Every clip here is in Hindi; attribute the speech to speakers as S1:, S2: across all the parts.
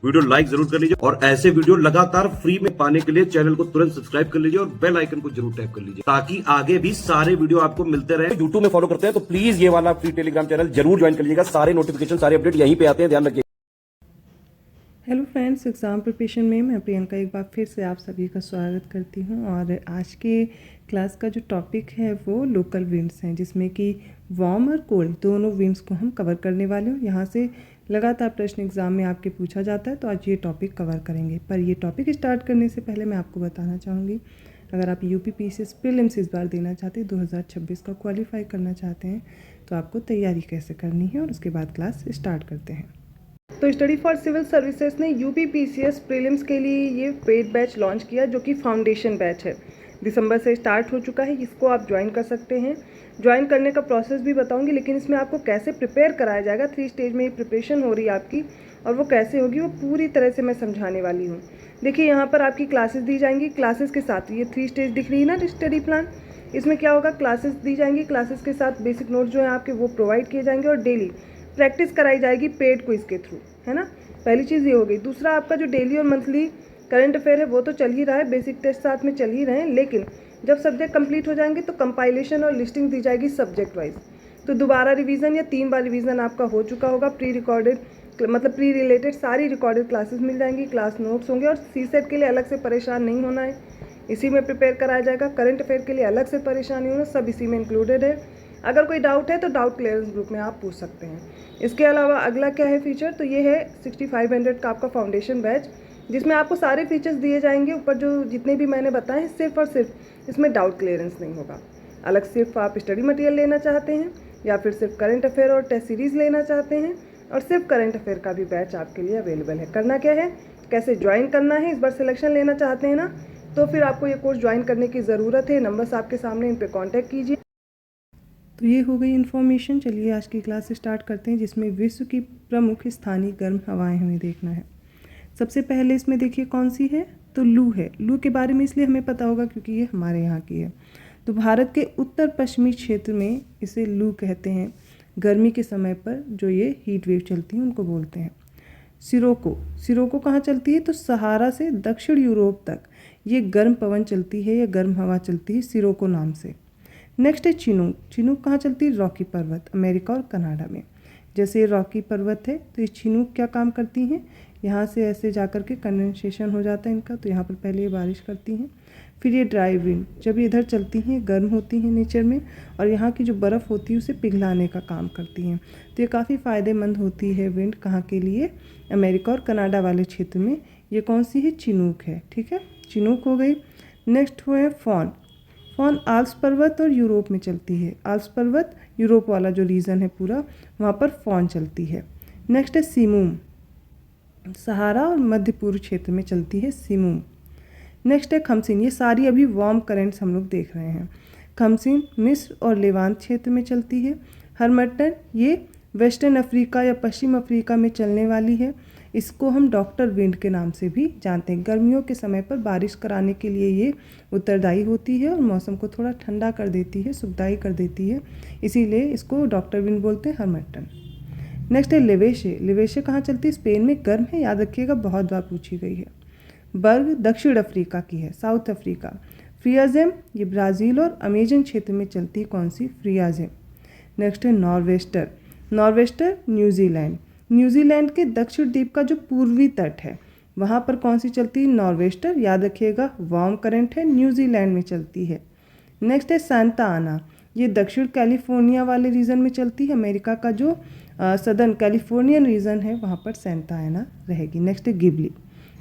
S1: वीडियो लाइक जरूर कर लीजिए और ऐसे वीडियो लगातार फ्री में पाने के लिए चैनल को तुरंत सब्सक्राइब कर लीजिए और बेल आइकन को जरूर टैप कर लीजिए ताकि आगे भी सारे वीडियो आपको मिलते रहे। यूट्यूब में फॉलो करते हैं तो प्लीज ये वाला फ्री टेलीग्राम चैनल जरूर ज्वाइन कर लीजिएगा। सारे नोटिफिकेशन सारे अपडेट यहीं पे आते हैं, ध्यान रखिए।
S2: हेलो फ्रेंड्स, एग्ज़ाम प्रिपरेशन में मैं प्रियंका एक बार फिर से आप सभी का स्वागत करती हूं। और आज के क्लास का जो टॉपिक है वो लोकल विंड्स हैं, जिसमें कि वार्म और कोल्ड दोनों विंड्स को हम कवर करने वाले हैं। यहाँ से लगातार प्रश्न एग्ज़ाम में आपके पूछा जाता है, तो आज ये टॉपिक कवर करेंगे। पर ये टॉपिक स्टार्ट करने से पहले मैं आपको बताना चाहूँगी, अगर आप UPPCS प्रीलिम्स इस बार देना चाहते हैं, 2026 का क्वालिफाई करना चाहते हैं, तो आपको तैयारी कैसे करनी है और उसके बाद क्लास स्टार्ट करते हैं। तो स्टडी फॉर सिविल सर्विसेज ने UPPCS प्रीलिम्स के लिए ये पेड बैच लॉन्च किया, जो कि फाउंडेशन बैच है। दिसंबर से स्टार्ट हो चुका है, इसको आप ज्वाइन कर सकते हैं। ज्वाइन करने का प्रोसेस भी बताऊंगी, लेकिन इसमें आपको कैसे प्रिपेयर कराया जाएगा, 3 स्टेज में ये प्रिपरेशन हो रही है आपकी, और वो कैसे होगी वो पूरी तरह से मैं समझाने वाली हूँ। देखिए, यहाँ पर आपकी क्लासेस दी जाएंगी। क्लासेस के साथ ये 3 स्टेज दिख रही है ना स्टडी प्लान, इसमें क्या होगा, क्लासेस दी जाएंगी, क्लासेस के साथ बेसिक नोट्स जो है आपके वो प्रोवाइड किए जाएंगे और डेली प्रैक्टिस कराई जाएगी पेड क्विज के थ्रू, है ना। पहली चीज़ ये हो गई। दूसरा, आपका जो डेली और मंथली करंट अफेयर है वो तो चल ही रहा है, बेसिक टेस्ट साथ में चल ही रहे हैं, लेकिन जब सब्जेक्ट कंप्लीट हो जाएंगे तो कंपाइलेशन और लिस्टिंग दी जाएगी सब्जेक्ट वाइज। तो दोबारा रिवीजन या 3 बार रिवीजन आपका हो चुका होगा। प्री रिकॉर्डेड मतलब प्री रिलेटेड सारी रिकॉर्डेड क्लासेस मिल जाएंगी, क्लास नोट्स होंगे, और CSET के लिए अलग से परेशान नहीं होना है, इसी में प्रिपेयर कराया जाएगा। करंट अफेयर के लिए अलग से परेशान नहीं होना, सब इसी में इंक्लूडेड है। अगर कोई डाउट है तो डाउट क्लियरेंस ग्रुप में आप पूछ सकते हैं। इसके अलावा अगला क्या है फीचर, तो ये है 6500 का आपका फाउंडेशन बैच, जिसमें आपको सारे फीचर्स दिए जाएंगे। ऊपर जो जितने भी मैंने बताए हैं, सिर्फ और सिर्फ इसमें डाउट क्लियरेंस नहीं होगा। अलग सिर्फ आप स्टडी मटेरियल लेना चाहते हैं, या फिर सिर्फ करंट अफेयर और टेस्ट सीरीज़ लेना चाहते हैं, और सिर्फ करंट अफेयर का भी बैच आपके लिए अवेलेबल है। करना क्या है, कैसे ज्वाइन करना है, इस बार सिलेक्शन लेना चाहते हैं ना, तो फिर आपको ये कोर्स ज्वाइन करने की ज़रूरत है। नंबर्स आपके सामने, इन पर कॉन्टैक्ट कीजिए। तो ये हो गई इन्फॉर्मेशन। चलिए आज की क्लास स्टार्ट करते हैं, जिसमें विश्व की प्रमुख स्थानीय गर्म हवाएं हमें देखना है। सबसे पहले इसमें देखिए कौन सी है, तो लू है। लू के बारे में इसलिए हमें पता होगा क्योंकि ये हमारे यहाँ की है। तो भारत के उत्तर पश्चिमी क्षेत्र में इसे लू कहते हैं। गर्मी के समय पर जो ये हीट वेव चलती हैं उनको बोलते हैं। सिरोको कहाँ चलती है, तो सहारा से दक्षिण यूरोप तक ये गर्म पवन चलती है या गर्म हवा चलती है, सिरोको नाम से। नेक्स्ट है चिनूक कहाँ चलती है, रॉकी पर्वत, अमेरिका और कनाडा में। जैसे ये रॉकी पर्वत है, तो ये चिनूक क्या काम करती हैं, यहाँ से ऐसे जाकर के कंडेंसेशन हो जाता है इनका, तो यहाँ पर पहले ये बारिश करती हैं। फिर ये ड्राई विंड, जब ये इधर चलती हैं गर्म होती हैं नेचर में, और यहाँ की जो बर्फ़ होती है उसे पिघलाने का काम करती हैं। तो ये काफ़ी फ़ायदेमंद होती है विंड, कहाँ के लिए, अमेरिका और कनाडा वाले क्षेत्र में। ये कौन सी है, चिनूक है, ठीक है, चिनूक हो गई। नेक्स्ट हुए फॉन आल्प्स पर्वत और यूरोप में चलती है। आल्प्स पर्वत यूरोप वाला जो रीजन है पूरा, वहाँ पर फॉन चलती है। नेक्स्ट है सीमूम, सहारा और मध्य पूर्व क्षेत्र में चलती है सीमूम। नेक्स्ट है खमसिन, ये सारी अभी वार्म करेंट्स हम लोग देख रहे हैं। खमसिन मिस्र और लेवांत क्षेत्र में चलती है। हरमट्टन ये वेस्टर्न अफ्रीका या पश्चिम अफ्रीका में चलने वाली है। इसको हम डॉक्टर विंड के नाम से भी जानते हैं। गर्मियों के समय पर बारिश कराने के लिए ये उत्तरदायी होती है और मौसम को थोड़ा ठंडा कर देती है, सुखदायी कर देती है, इसीलिए इसको डॉक्टर विंड बोलते हैं, हरमट्टन। नेक्स्ट है लिवेशे कहाँ चलती है, स्पेन में, गर्म है, याद रखिएगा, बहुत बार पूछी गई है। बर्ग दक्षिण अफ्रीका की है, साउथ अफ्रीका। फ्रियाजेम ये ब्राज़ील और अमेजन क्षेत्र में चलती है, कौन सी, फ्रियाजेम। नेक्स्ट है नॉर्वेस्टर न्यूजीलैंड के दक्षिण द्वीप का जो पूर्वी तट है वहाँ पर कौन सी चलती है, नॉर्वेस्टर, याद रखिएगा, वार्म करंट है, न्यूजीलैंड में चलती है। नेक्स्ट है सांता आना, ये दक्षिण कैलिफोर्निया वाले रीजन में चलती है, अमेरिका का जो सदर्न कैलिफोर्नियन रीजन है वहाँ पर सांता आना रहेगी। नेक्स्ट है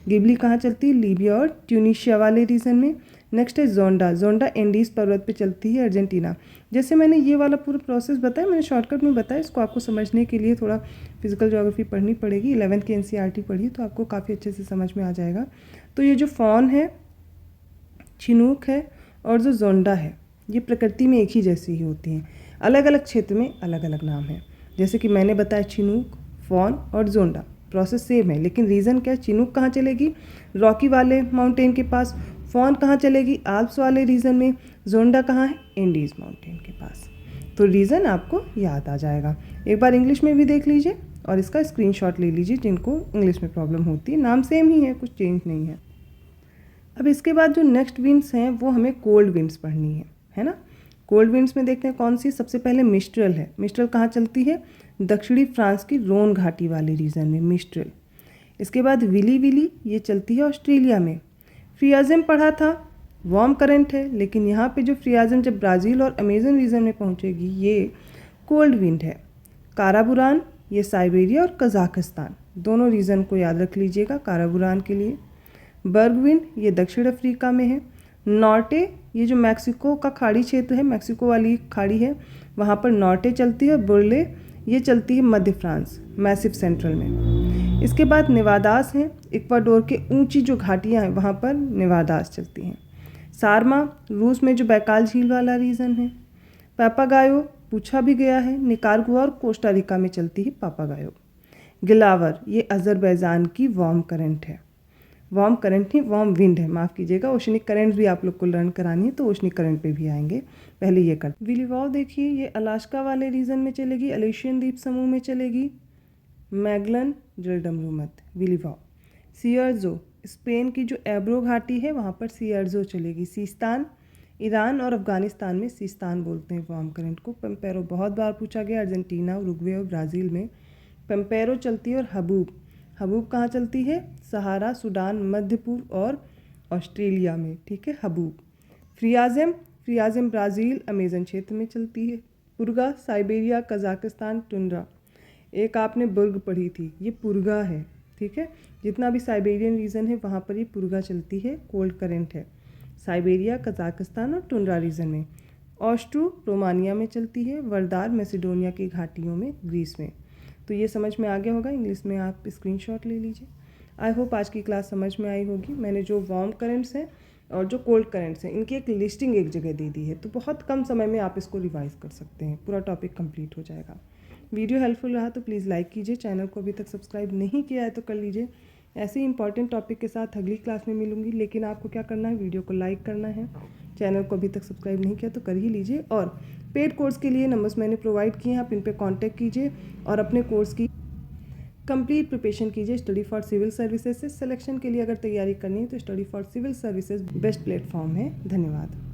S2: गिबली कहाँ चलती है, लीबिया और ट्यूनीशिया वाले रीजन में। नेक्स्ट है जोंडा एंडीज पर्वत पे चलती है, अर्जेंटीना। जैसे मैंने ये वाला पूरा प्रोसेस बताया, मैंने शॉर्टकट में बताया, इसको आपको समझने के लिए थोड़ा फिजिकल ज्योग्राफी पढ़नी पड़ेगी। 11th की NCERT पढ़िए तो आपको काफ़ी अच्छे से समझ में आ जाएगा। तो ये जो फॉन है, चिनूक है और जो जोंडा है, ये प्रकृति में एक ही जैसी ही होती हैं, अलग अलग क्षेत्र में अलग अलग नाम है। जैसे कि मैंने बताया चिनूक, फॉन और जोंडा, प्रोसेस सेम है, लेकिन रीज़न क्या है, चिनूक कहाँ चलेगी, रॉकी वाले माउंटेन के पास, फॉन कहाँ चलेगी, आल्प्स वाले रीजन में, जोंडा कहाँ है, एंडीज माउंटेन के पास। तो रीज़न आपको याद आ जाएगा। एक बार इंग्लिश में भी देख लीजिए, और इसका स्क्रीनशॉट ले लीजिए जिनको इंग्लिश में प्रॉब्लम होती है। नाम सेम ही है, कुछ चेंज नहीं है। अब इसके बाद जो नेक्स्ट विंड्स हैं वो हमें कोल्ड विंड्स पढ़नी है ना। कोल्ड विंड्स में देखते हैं कौन सी। सबसे पहले मिस्ट्रल है। मिस्ट्रल कहाँ चलती है? दक्षिणी फ्रांस की रोन घाटी वाले रीजन में मिस्ट्रल। इसके बाद विली विली, ये चलती है ऑस्ट्रेलिया में। फ्रियाजम पढ़ा था, वार्म करंट है, लेकिन यहाँ पे जो फ्रियाजम जब ब्राज़ील और अमेजन रीजन में पहुँचेगी ये कोल्ड विंड है। काराबुरान, ये साइबेरिया और कजाकिस्तान दोनों रीजन को याद रख लीजिएगा काराबुरान के लिए। बर्गविंड, ये दक्षिण अफ्रीका में है। नॉर्टे, ये जो मैक्सिको का खाड़ी क्षेत्र है, मैक्सिको वाली खाड़ी है, वहाँ पर नॉर्टे चलती है। और बुर्ले, ये चलती है मध्य फ्रांस, मैसिव सेंट्रल में। इसके बाद नेवादास हैं, इक्वाडोर के ऊंची जो घाटियाँ हैं वहाँ पर नेवादास चलती हैं। सारमा, रूस में जो बैकाल झील वाला रीजन है। पापागायो, पूछा भी गया है, निकारागुआ और कोस्टारिका में चलती है पापागायो। गिलावर, ये अजरबैजान की वार्म करंट है। वार्म करंट नहीं, वार्म विंड है, माफ़ कीजिएगा। ओशनिक करंट भी आप लोग को लर्न करानी है तो ओशनिक करंट पे भी आएंगे, पहले ये कर। विलीवाव देखिए, ये अलास्का वाले रीजन में चलेगी, अलेशियन द्वीप समूह में चलेगी। मैगलन जलडमरूमत, विलीवाव। सियर्जो, स्पेन की जो एब्रो घाटी है वहाँ पर सियर्जो चलेगी। सीस्तान, ईरान और अफगानिस्तान में सीस्तान बोलते हैं वार्म करंट को। पेम्पेरो बहुत बार पूछा गया, अर्जेंटीना, उरुग्वे और ब्राज़ील में पेम्पेरो चलती है। और हबूब, हबूब कहाँ चलती है? सहारा, सूडान, मध्य पूर्व और ऑस्ट्रेलिया में, ठीक है, हबूब। फ्रियाजम, फ्रियाजम ब्राज़ील अमेजन क्षेत्र में चलती है। पुरगा, साइबेरिया, कजाकिस्तान। टुंड्रा, एक आपने बुर्ग पढ़ी थी, ये पुरगा है, ठीक है। जितना भी साइबेरियन रीजन है वहाँ पर ये पुरगा चलती है, कोल्ड करंट है। साइबेरिया, कजाकिस्तान और टुंड्रा रीजन में। ऑस्ट्रू, रोमानिया में चलती है। वर्दार, मैसिडोनिया की घाटियों में, ग्रीस में। तो ये समझ में आ गया होगा, इंग्लिश में आप स्क्रीनशॉट ले लीजिए। आई होप आज की क्लास समझ में आई होगी। मैंने जो वार्म करंट्स हैं और जो कोल्ड करंट्स हैं इनकी एक लिस्टिंग एक जगह दे दी है, तो बहुत कम समय में आप इसको रिवाइज कर सकते हैं, पूरा टॉपिक कंप्लीट हो जाएगा। वीडियो हेल्पफुल रहा तो प्लीज़ लाइक कीजिए, चैनल को अभी तक सब्सक्राइब नहीं किया है तो कर लीजिए। ऐसे ही इंपॉर्टेंट टॉपिक के साथ अगली क्लास में मिलूंगी, लेकिन आपको क्या करना है, वीडियो को लाइक करना है, चैनल को अभी तक सब्सक्राइब नहीं किया तो कर ही लीजिए। और पेड कोर्स के लिए नंबर्स मैंने प्रोवाइड किए हैं, आप इन पर कॉन्टैक्ट कीजिए और अपने कोर्स की कंप्लीट प्रिपरेशन कीजिए। स्टडी फॉर सिविल सर्विसेज से सिलेक्शन के लिए अगर तैयारी करनी है तो study for civil services best platform है। धन्यवाद।